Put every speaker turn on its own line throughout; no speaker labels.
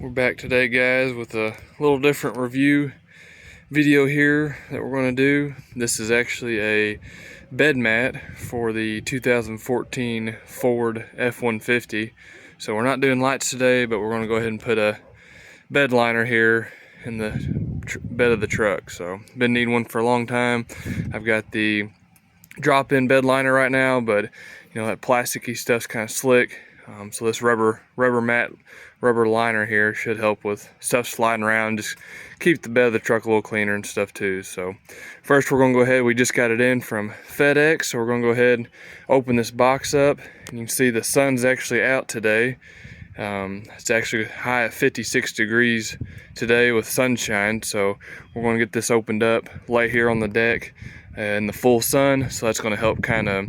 We're back today, guys, with a little different review video here that we're going to do. This is actually a bed mat for the 2014 Ford F-150. So we're not doing lights today, but we're going to go ahead and put a bed liner here in the bed of the truck. So been needing one for a long time. I've got the drop-in bed liner right now, but you know that plasticky stuff's kind of slick. So this rubber liner here should help with stuff sliding around, just keep the bed of the truck a little cleaner and stuff too. So first we're gonna go ahead, we just got it in from FedEx, so we're gonna go ahead and open this box up. And you can see the sun's actually out today. It's actually high at 56 degrees today with sunshine, so we're going to get this opened up, lay here on the deck in the full sun. So that's going to help kind of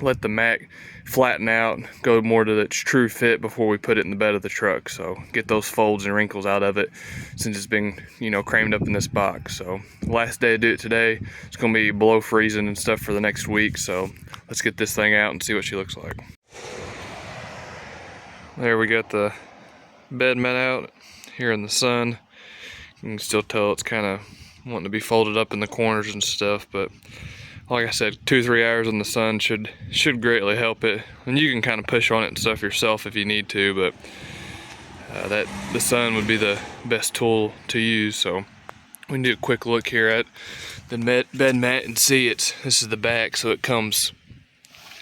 let the mat flatten out, go more to its true fit before we put it in the bed of the truck. So get those folds and wrinkles out of it since it's been, you know, crammed up in this box. So last day to do it today. It's going to be below freezing and stuff for the next week. So let's get this thing out and see what she looks like. There we got the bed mat out here in the sun. You can still tell it's kind of wanting to be folded up in the corners and stuff, but like I said, 2-3 hours in the sun should greatly help it. And you can kind of push on it and stuff yourself if you need to, but the sun would be the best tool to use. So we can do a quick look here at the bed mat and see this is the back, so it comes,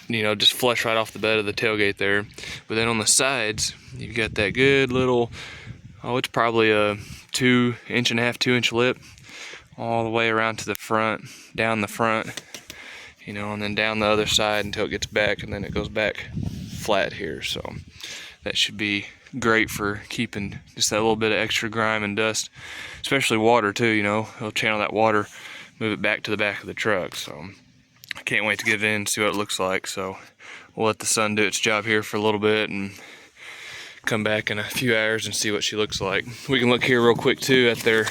you know, just flush right off the bed of the tailgate there. But then on the sides, you've got that good little, it's probably a 1.5 2 inch lip all the way around to the front, down the front, you know, and then down the other side until it gets back, and then it goes back flat here. So that should be great for keeping just that little bit of extra grime and dust, especially water too, you know. It'll channel that water, move it back to the back of the truck. So I can't wait to get it in and see what it looks like. So we'll let the sun do its job here for a little bit and come back in a few hours and see what she looks like. We can look here real quick too at their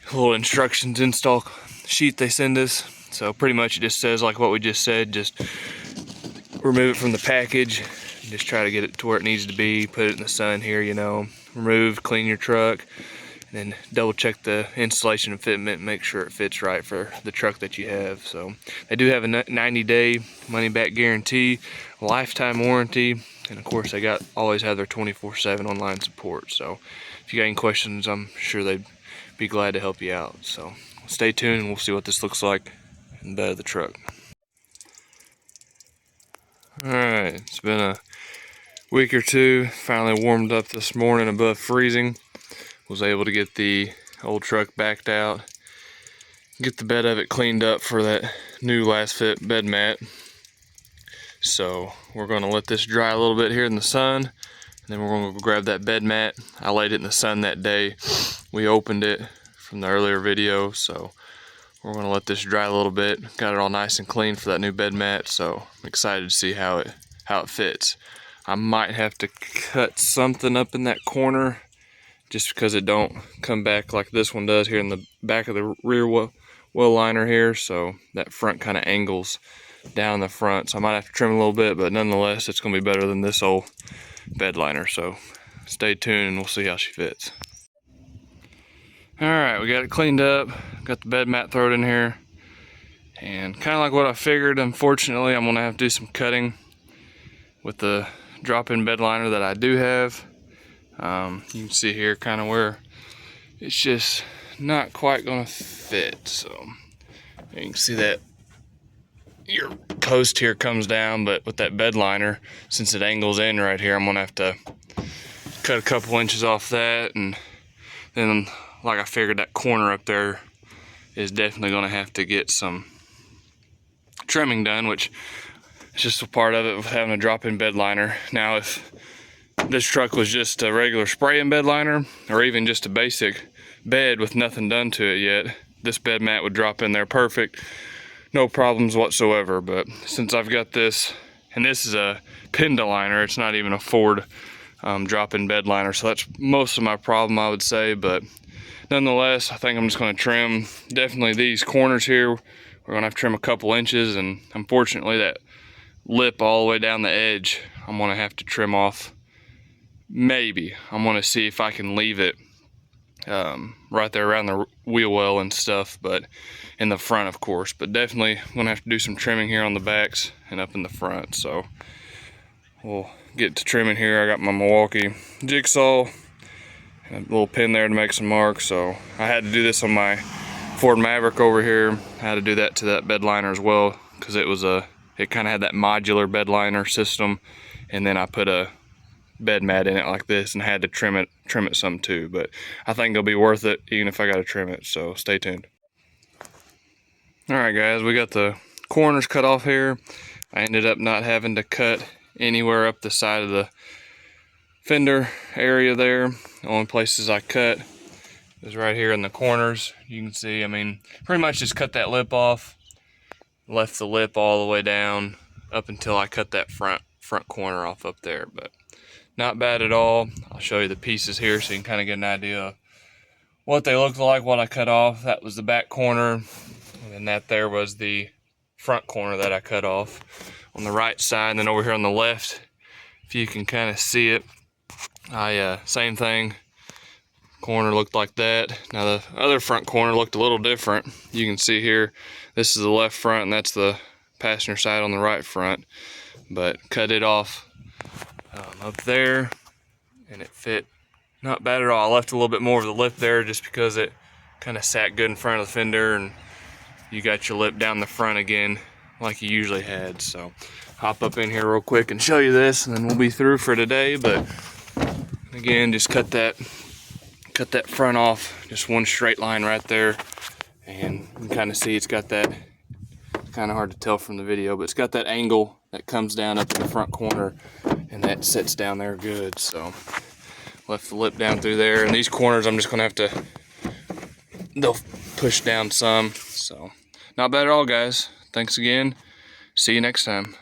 little instructions install sheet they send us. So pretty much it just says like what we just said, just remove it from the package, just try to get it to where it needs to be, put it in the sun here, you know, remove, clean your truck, and then double check the installation and fitment, make sure it fits right for the truck that you have. So they do have a 90-day money back guarantee, lifetime warranty, and of course they always have their 24/7 online support. So if you got any questions, I'm sure they'd be glad to help you out. So stay tuned and we'll see what this looks like in the bed of the truck. Alright, it's been a week or two, finally warmed up this morning above freezing. Was able to get the old truck backed out, get the bed of it cleaned up for that new LASFIT bed mat. So we're going to let this dry a little bit here in the sun, and then we're going to grab that bed mat. I laid it in the sun that day. We opened it from the earlier video, so we're going to let this dry a little bit. Got it all nice and clean for that new bed mat, so I'm excited to see how it fits. I might have to cut something up in that corner just because it don't come back like this one does here in the back of the rear well liner here. So that front kind of angles down the front, so I might have to trim a little bit, but nonetheless it's going to be better than this old bed liner. So stay tuned and we'll see how she fits. Alright, we got it cleaned up, got the bed mat thrown in here, and kind of like what I figured, unfortunately I'm going to have to do some cutting with the drop-in bed liner that I do have. You can see here kind of where it's just not quite going to fit. So you can see that your post here comes down, but with that bed liner, since it angles in right here, I'm going to have to cut a couple inches off that, and then like I figured that corner up there is definitely going to have to get some trimming done, which is just a part of it with having a drop-in bed liner. Now if this truck was just a regular spray-in bed liner, or even just a basic bed with nothing done to it yet, this bed mat would drop in there perfect, no problems whatsoever. But since I've got this, and this is a Penda liner, it's not even a Ford drop-in bed liner, so that's most of my problem, I would say. But nonetheless, I think I'm just going to trim definitely these corners here. We're going to have to trim a couple inches, and unfortunately that lip all the way down the edge, I'm going to have to trim off maybe I'm gonna see if I can leave it right there around the wheel well and stuff, but in the front, of course. But definitely gonna have to do some trimming here on the backs and up in the front. So we'll get to trimming here. I got my Milwaukee jigsaw and a little pin there to make some marks. So I had to do this on my Ford Maverick over here. I had to do that to that bed liner as well, because it kind of had that modular bed liner system, and then I put a bed mat in it like this and had to trim it some too. But I think it'll be worth it even if I gotta trim it, so stay tuned. Alright guys, we got the corners cut off here. I ended up not having to cut anywhere up the side of the fender area there. The only places I cut is right here in the corners. You can see, I mean, pretty much just cut that lip off, left the lip all the way down up until I cut that front corner off up there. But not bad at all. I'll show you the pieces here so you can kind of get an idea of what they look like, what I cut off. That was the back corner, and then that there was the front corner that I cut off on the right side. And then over here on the left, if you can kind of see it, same thing. Corner looked like that. Now the other front corner looked a little different. You can see here, this is the left front and that's the passenger side on the right front. But cut it off up there, and it fit not bad at all. I left a little bit more of the lip there just because it kind of sat good in front of the fender, and you got your lip down the front again like you usually had. So hop up in here real quick and show you this, and then we'll be through for today. But again, just cut that front off, just one straight line right there, and you can kind of see it's got that, kind of hard to tell from the video, but it's got that angle that comes down up in the front corner, and that sits down there good. So left the lip down through there, and these corners I'm just gonna have to, they'll push down some. So not bad at all, guys. Thanks again. See you next time.